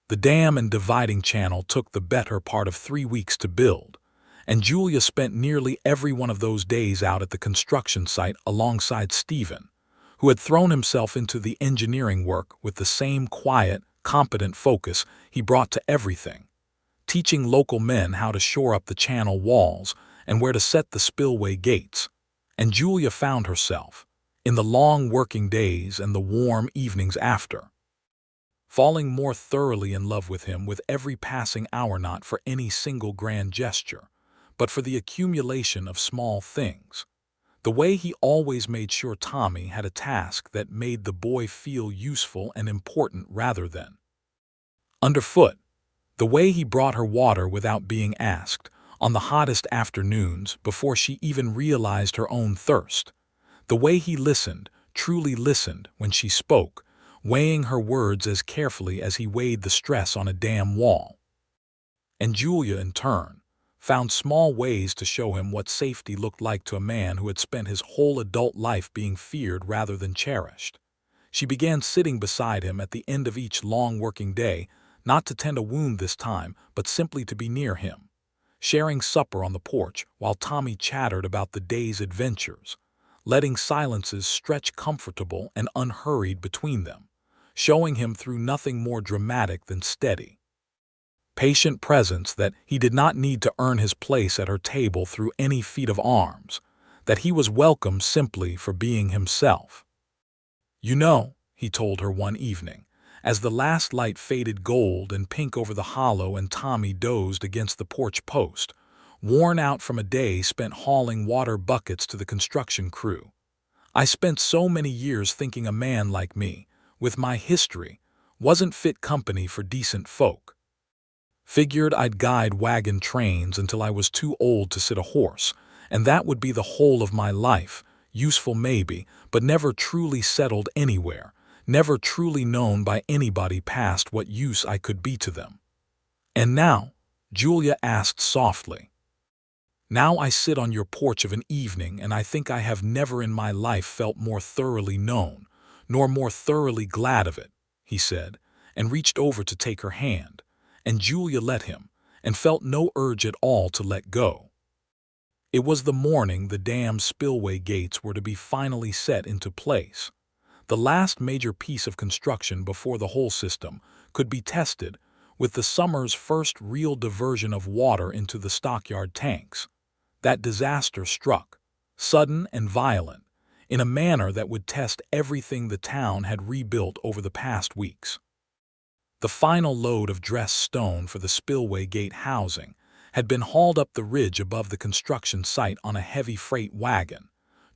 The dam and dividing channel took the better part of 3 weeks to build, and Julia spent nearly every one of those days out at the construction site alongside Stephen, who had thrown himself into the engineering work with the same quiet, competent focus he brought to everything, teaching local men how to shore up the channel walls and where to set the spillway gates. And Julia found herself, in the long working days and the warm evenings after, falling more thoroughly in love with him with every passing hour, not for any single grand gesture, but for the accumulation of small things. The way he always made sure Tommy had a task that made the boy feel useful and important rather than underfoot. The way he brought her water without being asked, on the hottest afternoons before she even realized her own thirst. The way he listened, truly listened, when she spoke, weighing her words as carefully as he weighed the stress on a dam wall. And Julia, in turn, found small ways to show him what safety looked like to a man who had spent his whole adult life being feared rather than cherished. She began sitting beside him at the end of each long working day, not to tend a wound this time, but simply to be near him, sharing supper on the porch while Tommy chattered about the day's adventures, letting silences stretch comfortable and unhurried between them, showing him through nothing more dramatic than steady, patient presence, that he did not need to earn his place at her table through any feat of arms, that he was welcome simply for being himself. "You know," he told her one evening, as the last light faded gold and pink over the hollow and Tommy dozed against the porch post, worn out from a day spent hauling water buckets to the construction crew, "I spent so many years thinking a man like me, with my history, wasn't fit company for decent folk. Figured I'd guide wagon trains until I was too old to sit a horse, and that would be the whole of my life, useful maybe, but never truly settled anywhere, never truly known by anybody past what use I could be to them. And now," Julia asked softly. Now I sit on your porch of an evening, and I think I have never in my life felt more thoroughly known, nor more thoroughly glad of it, he said, and reached over to take her hand, and Julia let him, and felt no urge at all to let go. It was the morning the dam's spillway gates were to be finally set into place, the last major piece of construction before the whole system could be tested with the summer's first real diversion of water into the stockyard tanks. That disaster struck, sudden and violent, in a manner that would test everything the town had rebuilt over the past weeks. The final load of dressed stone for the spillway gate housing had been hauled up the ridge above the construction site on a heavy freight wagon,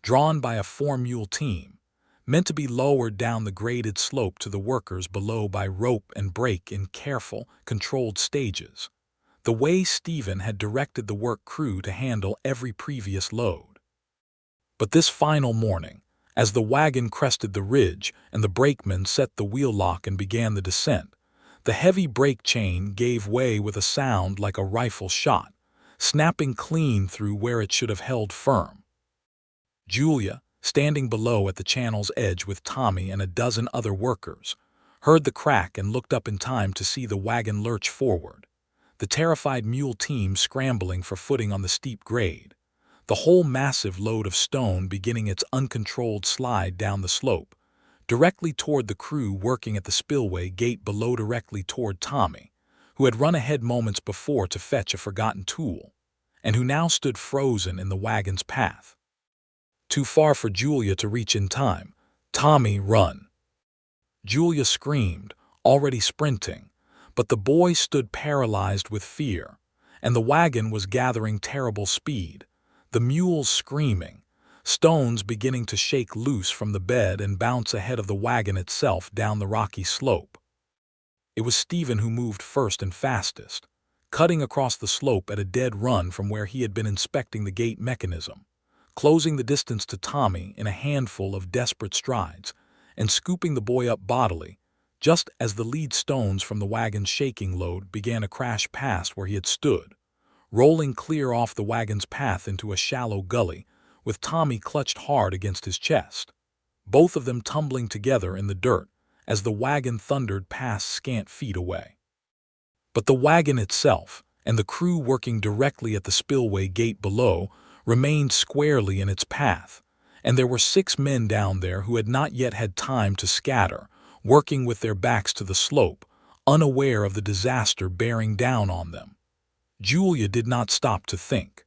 drawn by a 4-mule team, meant to be lowered down the graded slope to the workers below by rope and brake in careful, controlled stages, the way Stephen had directed the work crew to handle every previous load. But this final morning, as the wagon crested the ridge and the brakeman set the wheel lock and began the descent, the heavy brake chain gave way with a sound like a rifle shot, snapping clean through where it should have held firm. Julia, standing below at the channel's edge with Tommy and a dozen other workers, heard the crack and looked up in time to see the wagon lurch forward, the terrified mule team scrambling for footing on the steep grade, the whole massive load of stone beginning its uncontrolled slide down the slope, directly toward the crew working at the spillway gate below, directly toward Tommy, who had run ahead moments before to fetch a forgotten tool, and who now stood frozen in the wagon's path. Too far for Julia to reach in time. "Tommy, run!" Julia screamed, already sprinting, but the boy stood paralyzed with fear, and the wagon was gathering terrible speed, the mules screaming, stones beginning to shake loose from the bed and bounce ahead of the wagon itself down the rocky slope. It was Stephen who moved first and fastest, cutting across the slope at a dead run from where he had been inspecting the gate mechanism, closing the distance to Tommy in a handful of desperate strides, and scooping the boy up bodily, just as the lead stones from the wagon's shaking load began to crash past where he had stood, rolling clear off the wagon's path into a shallow gully, with Tommy clutched hard against his chest, both of them tumbling together in the dirt as the wagon thundered past scant feet away. But the wagon itself, and the crew working directly at the spillway gate below, remained squarely in its path, and there were 6 men down there who had not yet had time to scatter, working with their backs to the slope, unaware of the disaster bearing down on them. Julia did not stop to think.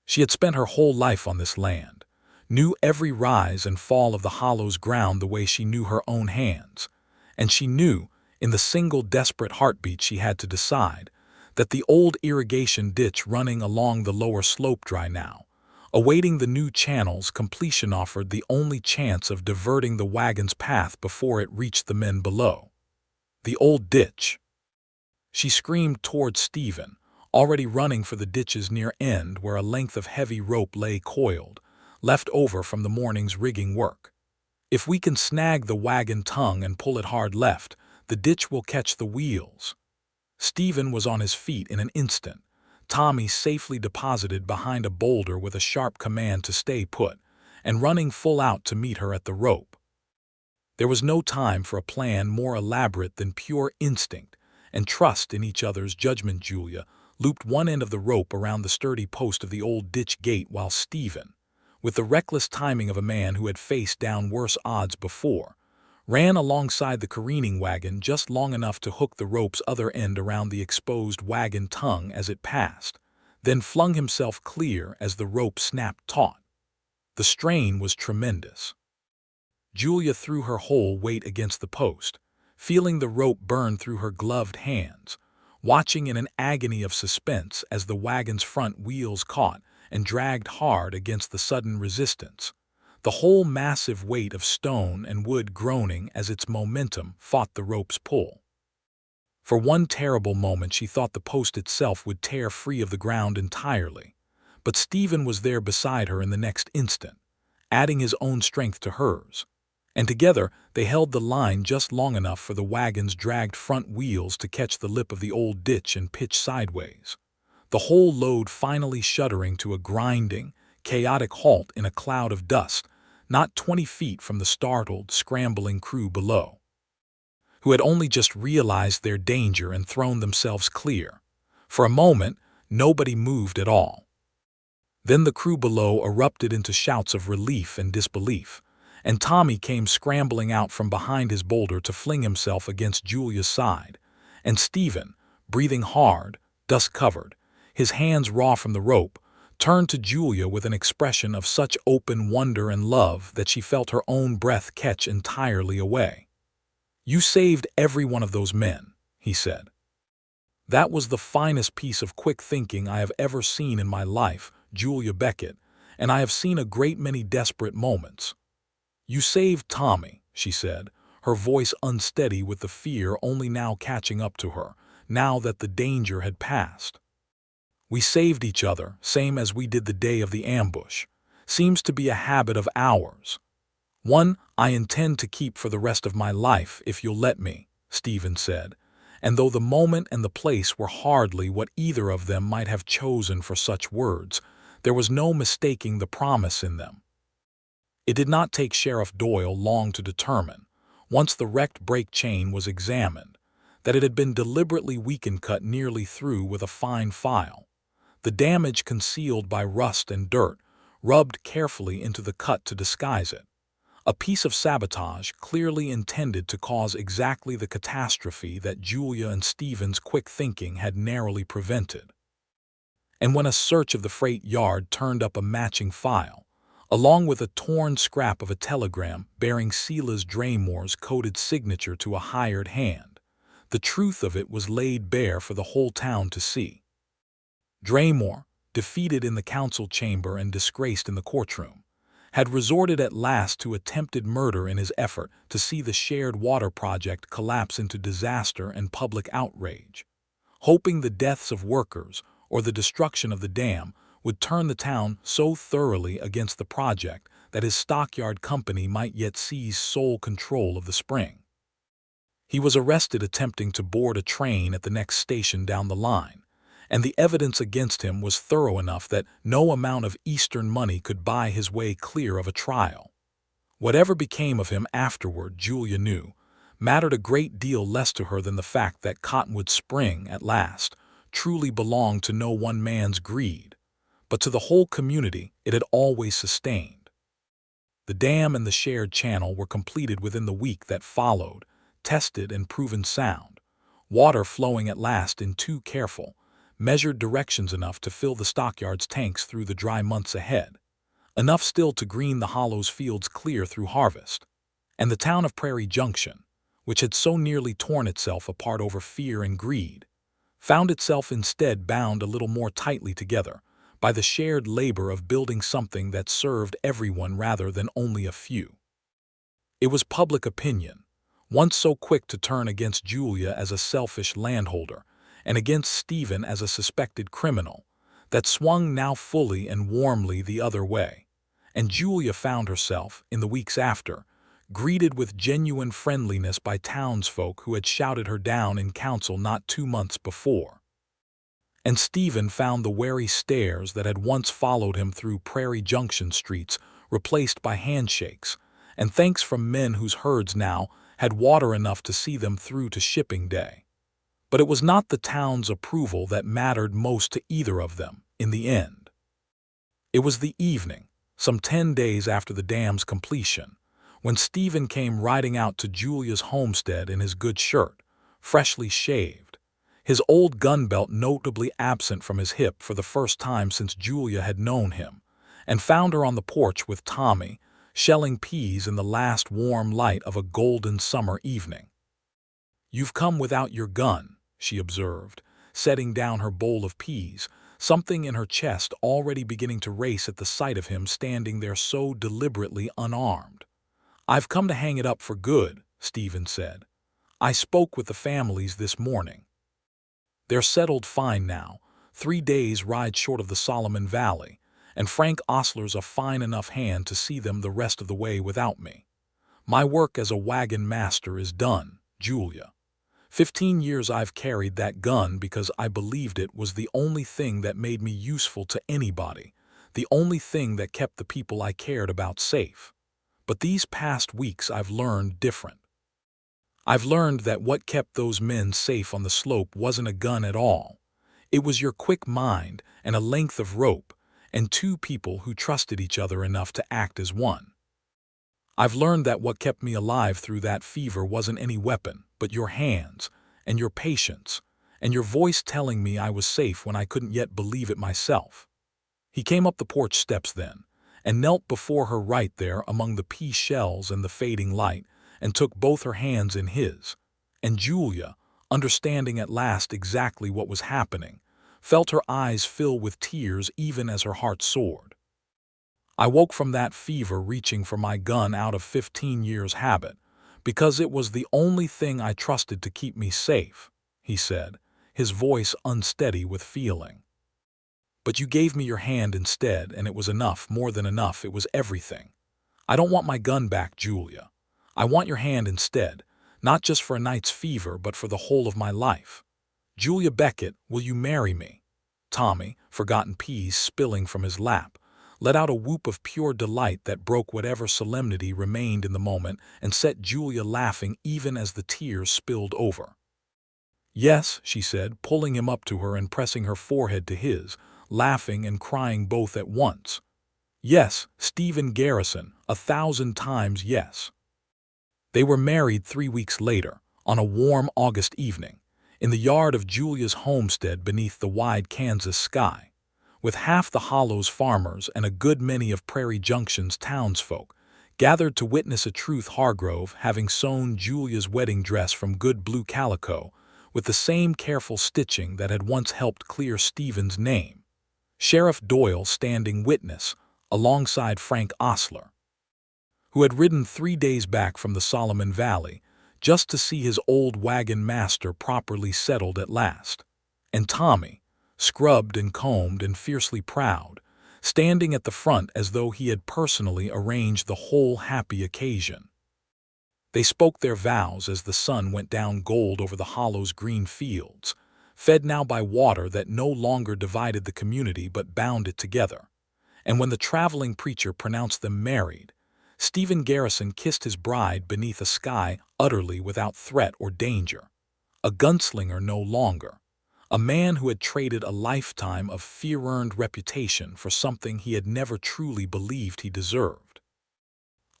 She had spent her whole life on this land, knew every rise and fall of the hollow's ground the way she knew her own hands, and she knew, in the single desperate heartbeat she had to decide, that the old irrigation ditch running along the lower slope dry now, awaiting the new channel's completion, offered the only chance of diverting the wagon's path before it reached the men below. The old ditch. She screamed toward Stephen, already running for the ditch's near end where a length of heavy rope lay coiled, left over from the morning's rigging work. "If we can snag the wagon tongue and pull it hard left, the ditch will catch the wheels." Stephen was on his feet in an instant, Tommy safely deposited behind a boulder with a sharp command to stay put, and running full out to meet her at the rope. There was no time for a plan more elaborate than pure instinct and trust in each other's judgment. Julia looped one end of the rope around the sturdy post of the old ditch gate, while Stephen, with the reckless timing of a man who had faced down worse odds before, ran alongside the careening wagon just long enough to hook the rope's other end around the exposed wagon tongue as it passed, then flung himself clear as the rope snapped taut. The strain was tremendous. Julia threw her whole weight against the post, feeling the rope burn through her gloved hands, watching in an agony of suspense as the wagon's front wheels caught and dragged hard against the sudden resistance, the whole massive weight of stone and wood groaning as its momentum fought the rope's pull. For one terrible moment she thought the post itself would tear free of the ground entirely, but Stephen was there beside her in the next instant, adding his own strength to hers, and together they held the line just long enough for the wagon's dragged front wheels to catch the lip of the old ditch and pitch sideways, the whole load finally shuddering to a grinding, chaotic halt in a cloud of dust, not 20 feet from the startled, scrambling crew below, who had only just realized their danger and thrown themselves clear. For a moment, nobody moved at all. Then the crew below erupted into shouts of relief and disbelief, and Tommy came scrambling out from behind his boulder to fling himself against Julia's side, and Stephen, breathing hard, dust-covered, his hands raw from the rope, turned to Julia with an expression of such open wonder and love that she felt her own breath catch entirely away. "You saved every one of those men," he said. "That was the finest piece of quick thinking I have ever seen in my life, Julia Beckett, and I have seen a great many desperate moments." "You saved Tommy," she said, her voice unsteady with the fear only now catching up to her, now that the danger had passed. "We saved each other, same as we did the day of the ambush. Seems to be a habit of ours. One I intend to keep for the rest of my life, if you'll let me," Stephen said, and though the moment and the place were hardly what either of them might have chosen for such words, there was no mistaking the promise in them. It did not take Sheriff Doyle long to determine, once the wrecked brake chain was examined, that it had been deliberately weakened, cut nearly through with a fine file, the damage concealed by rust and dirt, rubbed carefully into the cut to disguise it. A piece of sabotage clearly intended to cause exactly the catastrophe that Julia and Stephen's quick thinking had narrowly prevented. And when a search of the freight yard turned up a matching file, along with a torn scrap of a telegram bearing Silas Draymore's coded signature to a hired hand, the truth of it was laid bare for the whole town to see. Draymore, defeated in the council chamber and disgraced in the courtroom, had resorted at last to attempted murder in his effort to see the shared water project collapse into disaster and public outrage, hoping the deaths of workers or the destruction of the dam would turn the town so thoroughly against the project that his stockyard company might yet seize sole control of the spring. He was arrested attempting to board a train at the next station down the line, and the evidence against him was thorough enough that no amount of Eastern money could buy his way clear of a trial. Whatever became of him afterward, Julia knew, mattered a great deal less to her than the fact that Cottonwood Spring, at last, truly belonged to no one man's greed, but to the whole community it had always sustained. The dam and the shared channel were completed within the week that followed, tested and proven sound, water flowing at last in two careful, measured directions enough to fill the stockyard's tanks through the dry months ahead, enough still to green the hollow's fields clear through harvest, and the town of Prairie Junction, which had so nearly torn itself apart over fear and greed, found itself instead bound a little more tightly together by the shared labor of building something that served everyone rather than only a few. It was public opinion, once so quick to turn against Julia as a selfish landholder and against Stephen as a suspected criminal, that swung now fully and warmly the other way, and Julia found herself, in the weeks after, greeted with genuine friendliness by townsfolk who had shouted her down in council not 2 months before. And Stephen found the wary stares that had once followed him through Prairie Junction streets replaced by handshakes, and thanks from men whose herds now had water enough to see them through to shipping day. But it was not the town's approval that mattered most to either of them, in the end. It was the evening, some 10 days after the dam's completion, when Stephen came riding out to Julia's homestead in his good shirt, freshly shaved, his old gun belt notably absent from his hip for the first time since Julia had known him, and found her on the porch with Tommy, shelling peas in the last warm light of a golden summer evening. "You've come without your gun," she observed, setting down her bowl of peas, something in her chest already beginning to race at the sight of him standing there so deliberately unarmed. "I've come to hang it up for good," Stephen said. "I spoke with the families this morning. They're settled fine now, 3 days' ride short of the Solomon Valley, and Frank Osler's a fine enough hand to see them the rest of the way without me. My work as a wagon master is done, Julia. 15 years I've carried that gun because I believed it was the only thing that made me useful to anybody, the only thing that kept the people I cared about safe. But these past weeks I've learned different. I've learned that what kept those men safe on the slope wasn't a gun at all. It was your quick mind and a length of rope and two people who trusted each other enough to act as one. I've learned that what kept me alive through that fever wasn't any weapon, but your hands and your patience and your voice telling me I was safe when I couldn't yet believe it myself. He came up the porch steps then and knelt before her right there among the pea shells and the fading light and took both her hands in his. And Julia, understanding at last exactly what was happening, felt her eyes fill with tears even as her heart soared. I woke from that fever reaching for my gun out of 15 years' habit, because it was the only thing I trusted to keep me safe, he said, his voice unsteady with feeling. But you gave me your hand instead, and it was enough, more than enough, it was everything. I don't want my gun back, Julia. I want your hand instead, not just for a night's fever, but for the whole of my life. Julia Beckett, will you marry me? Tommy, forgotten peas spilling from his lap, let out a whoop of pure delight that broke whatever solemnity remained in the moment and set Julia laughing even as the tears spilled over. Yes, she said, pulling him up to her and pressing her forehead to his, laughing and crying both at once. Yes, Stephen Garrison, 1,000 times yes. They were married 3 weeks later, on a warm August evening, in the yard of Julia's homestead beneath the wide Kansas sky, with half the Hollow's farmers and a good many of Prairie Junction's townsfolk gathered to witness a Truth Hargrove having sewn Julia's wedding dress from good blue calico with the same careful stitching that had once helped clear Stephen's name, Sheriff Doyle standing witness alongside Frank Osler, who had ridden 3 days back from the Solomon Valley just to see his old wagon master properly settled at last, and Tommy, scrubbed and combed and fiercely proud, standing at the front as though he had personally arranged the whole happy occasion. They spoke their vows as the sun went down gold over the Hollow's green fields, fed now by water that no longer divided the community but bound it together. And when the traveling preacher pronounced them married, Stephen Garrison kissed his bride beneath a sky utterly without threat or danger. A gunslinger no longer. A man who had traded a lifetime of fear-earned reputation for something he had never truly believed he deserved.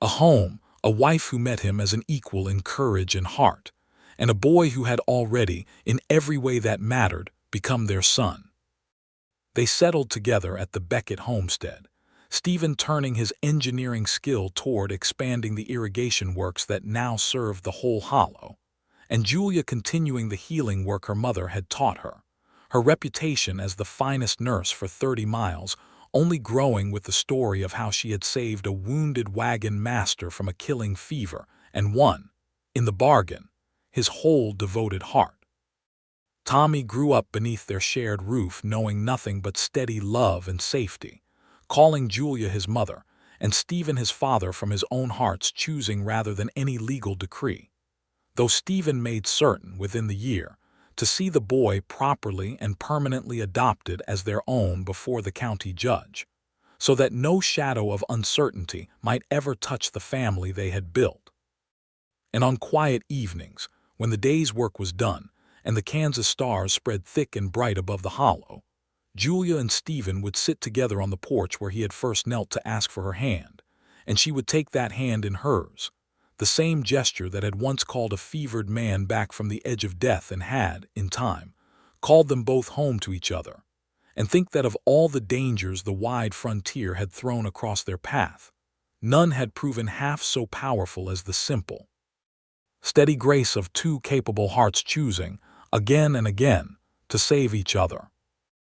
A home, a wife who met him as an equal in courage and heart, and a boy who had already, in every way that mattered, become their son. They settled together at the Beckett homestead, Stephen turning his engineering skill toward expanding the irrigation works that now served the whole hollow, and Julia continuing the healing work her mother had taught her, her reputation as the finest nurse for 30 miles only growing with the story of how she had saved a wounded wagon master from a killing fever and won, in the bargain, his whole devoted heart. Tommy grew up beneath their shared roof knowing nothing but steady love and safety, calling Julia his mother, and Stephen his father from his own heart's choosing rather than any legal decree, though Stephen made certain, within the year, to see the boy properly and permanently adopted as their own before the county judge, so that no shadow of uncertainty might ever touch the family they had built. And on quiet evenings, when the day's work was done and the Kansas stars spread thick and bright above the hollow, Julia and Stephen would sit together on the porch where he had first knelt to ask for her hand, and she would take that hand in hers, the same gesture that had once called a fevered man back from the edge of death and had, in time, called them both home to each other, and think that of all the dangers the wide frontier had thrown across their path, none had proven half so powerful as the simple, steady grace of two capable hearts choosing, again and again, to save each other.